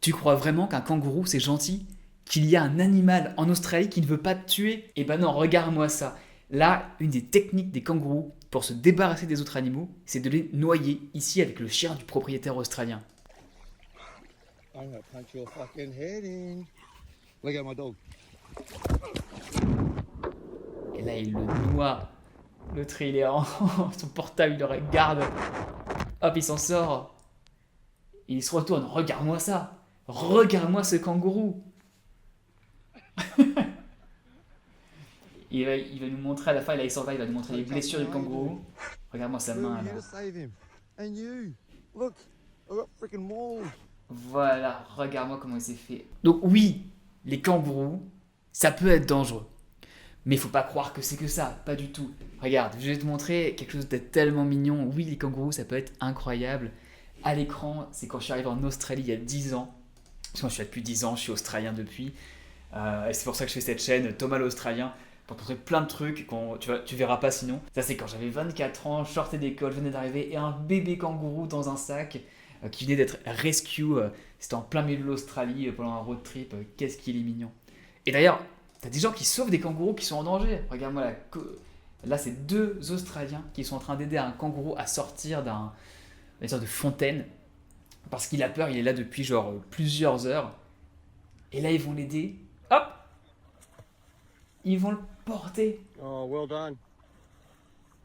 Tu crois vraiment qu'un kangourou c'est gentil? Qu'il y a un animal en Australie qui ne veut pas te tuer? Eh ben non, regarde-moi ça. Là, une des techniques des kangourous pour se débarrasser des autres animaux, c'est de les noyer ici avec le chien du propriétaire australien. I'm gonna punch your fucking head in. Look at my dog. Et là, il le noie. L'autre, il est en son portable, il le regarde. Hop, il s'en sort. Il se retourne. Regarde-moi ça. Regarde-moi ce kangourou. Il va nous montrer à la fin, il s'en va, il va nous montrer les blessures du kangourou. Regarde-moi sa main là. You to save him. And you. Look, I got freaking mauled. Voilà, regarde-moi comment il s'est fait. Donc oui, les kangourous, ça peut être dangereux. Mais il faut pas croire que c'est que ça, pas du tout. Regarde, je vais te montrer quelque chose de tellement mignon. Oui, les kangourous, ça peut être incroyable. À l'écran, c'est quand je suis arrivé en Australie il y a 10 ans. Parce que moi, je suis là depuis 10 ans, je suis australien depuis. Et c'est pour ça que je fais cette chaîne, Thomas l'Australien, pour te montrer plein de trucs qu'on tu verras pas sinon. Ça, c'est quand j'avais 24 ans, je sortais d'école, je venais d'arriver, et un bébé kangourou dans un sac qui venait d'être rescue. C'était en plein milieu de l'Australie pendant un road trip. Qu'est-ce qu'il est mignon. Et d'ailleurs, t'as des gens qui sauvent des kangourous qui sont en danger. Regarde-moi là. Là, c'est deux Australiens qui sont en train d'aider un kangourou à sortir d'une sorte de fontaine. Parce qu'il a peur, il est là depuis genre plusieurs heures. Et là, ils vont l'aider. Hop! Ils vont le porter. Oh, well done.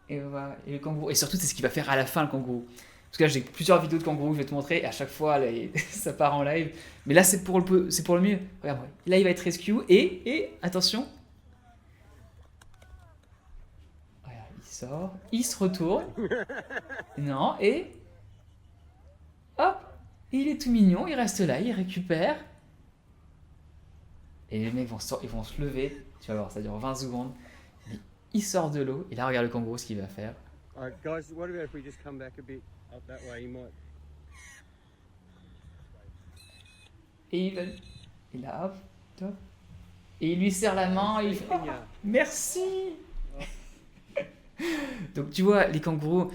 Et voilà. Et le kangourou. Et surtout, c'est ce qu'il va faire à la fin, le kangourou. Parce que là, j'ai plusieurs vidéos de kangourous que je vais te montrer. Et à chaque fois, là, ça part en live. Mais là, c'est pour le mieux. Regarde-moi. Là, il va être rescue. Et attention. Regarde, il sort. Il se retourne. Non, et. Hop! Il est tout mignon. Il reste là. Il récupère. Et les mecs ils vont se lever. Tu vas voir, ça dure 20 secondes. Il sort de l'eau. Et là, regarde le kangourou, ce qu'il va faire. Alright, guys, what about if we just come back a bit up that way? You might. Et il a hop, top. Et il lui serre la main. Et il fait ah, merci. Donc tu vois, les kangourous,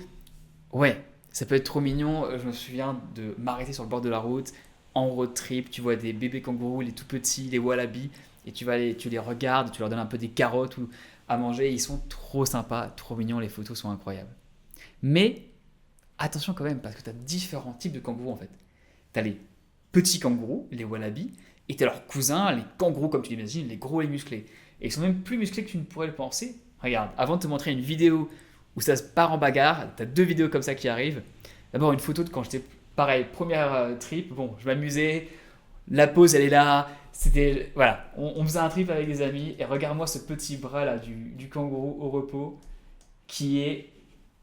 ouais, ça peut être trop mignon. Je me souviens de m'arrêter sur le bord de la route en road trip. Tu vois des bébés kangourous, les tout petits, les wallabies, et tu les regardes, tu leur donnes un peu des carottes ou à manger. Ils sont trop sympas, trop mignons. Les photos sont incroyables. Mais attention quand même, parce que tu as différents types de kangourous en fait. Tu as les petits kangourous, les wallabies, et tu as leurs cousins, les kangourous comme tu l'imagines, les gros et musclés. Et ils sont même plus musclés que tu ne pourrais le penser. Regarde, avant de te montrer une vidéo où ça se part en bagarre, tu as deux vidéos comme ça qui arrivent. D'abord une photo de quand j'étais pareil, première trip, bon, je m'amusais, la pause elle est là, c'était, voilà, on faisait un trip avec des amis, et regarde-moi ce petit bras là du kangourou au repos, qui est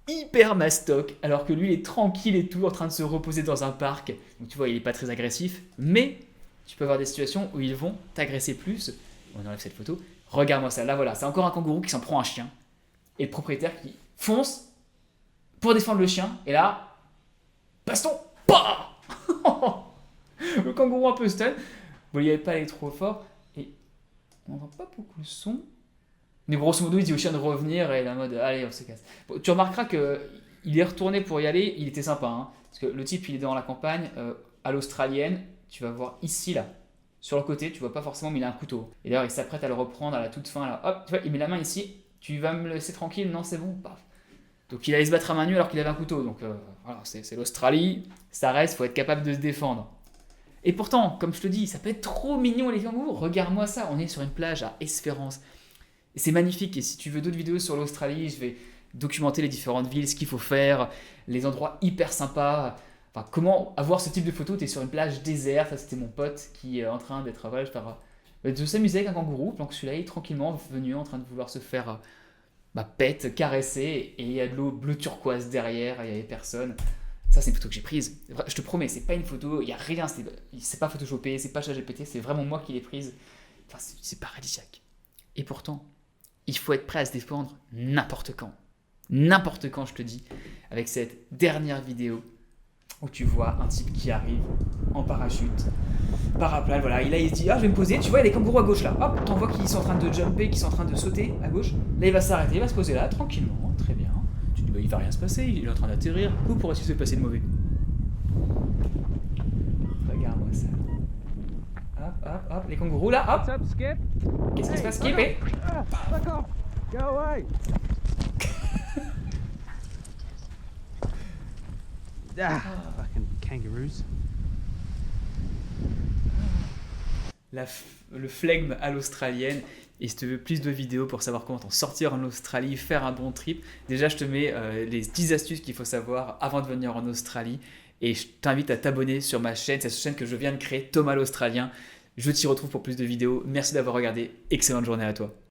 hyper mastoc, alors que lui il est tranquille et tout, en train de se reposer dans un parc. Donc tu vois, il est pas très agressif, mais tu peux avoir des situations où ils vont t'agresser plus. On enlève cette photo. Regarde-moi ça, là voilà, c'est encore un kangourou qui s'en prend un chien, et le propriétaire qui fonce pour défendre le chien, et là, baston, bah le kangourou un peu stun. Bon, il n'y avait pas allé trop fort, et on n'entend pas beaucoup le son. Mais grosso modo, il dit au chien de revenir, et il est en mode allez, on se casse. Bon, tu remarqueras qu'il est retourné pour y aller, il était sympa, hein, parce que le type il est dans la campagne, à l'australienne, tu vas voir ici là, sur le côté, tu vois pas forcément, mais il a un couteau. Et d'ailleurs, il s'apprête à le reprendre à la toute fin là, hop, tu vois, il met la main ici, tu vas me laisser tranquille, non, c'est bon, paf. Donc il allait se battre à main nue alors qu'il avait un couteau, donc voilà, c'est l'Australie, ça reste, faut être capable de se défendre. Et pourtant, comme je te dis, ça peut être trop mignon les kangourous, regarde-moi ça, on est sur une plage à Espérance. Et c'est magnifique, et si tu veux d'autres vidéos sur l'Australie, je vais documenter les différentes villes, ce qu'il faut faire, les endroits hyper sympas, enfin comment avoir ce type de photo, tu es sur une plage déserte, ça c'était mon pote qui est en train d'être, voilà, de s'amuser avec un kangourou, pendant que celui-là est tranquillement venu en train de vouloir se faire pète, caresser, et il y a de l'eau bleu turquoise derrière, il n'y avait personne. Ça c'est une photo que j'ai prise, je te promets, c'est pas une photo, il n'y a rien, c'est pas photoshopé, c'est pas ChatGPT, c'est vraiment moi qui l'ai prise, enfin c'est paradisiaque. Et pourtant, il faut être prêt à se défendre n'importe quand, je te dis, avec cette dernière vidéo où tu vois un type qui arrive en parachute, paraplane, voilà, il se dit ah je vais me poser, tu vois il y a les kangourous à gauche là, hop, t'en vois qu'ils sont en train de jumper, qu'ils sont en train de sauter à gauche, là il va s'arrêter, il va se poser là tranquillement, très bien, tu te dis il va rien se passer, il est en train d'atterrir, où pourrait-il se passer de mauvais? Regarde-moi ça, hop, les kangourous là, hop. What's up, Skip? Qu'est-ce qui se passe, Hey, Skip? Fuck off! Go away! Fucking kangaroos. Le flegme à l'australienne. Et si tu veux plus de vidéos pour savoir comment t'en sortir en Australie, faire un bon trip, déjà je te mets les 10 astuces qu'il faut savoir avant de venir en Australie. Et je t'invite à t'abonner sur ma chaîne, cette chaîne que je viens de créer, Thomas l'Australien. Je t'y retrouve pour plus de vidéos. Merci d'avoir regardé. Excellente journée à toi.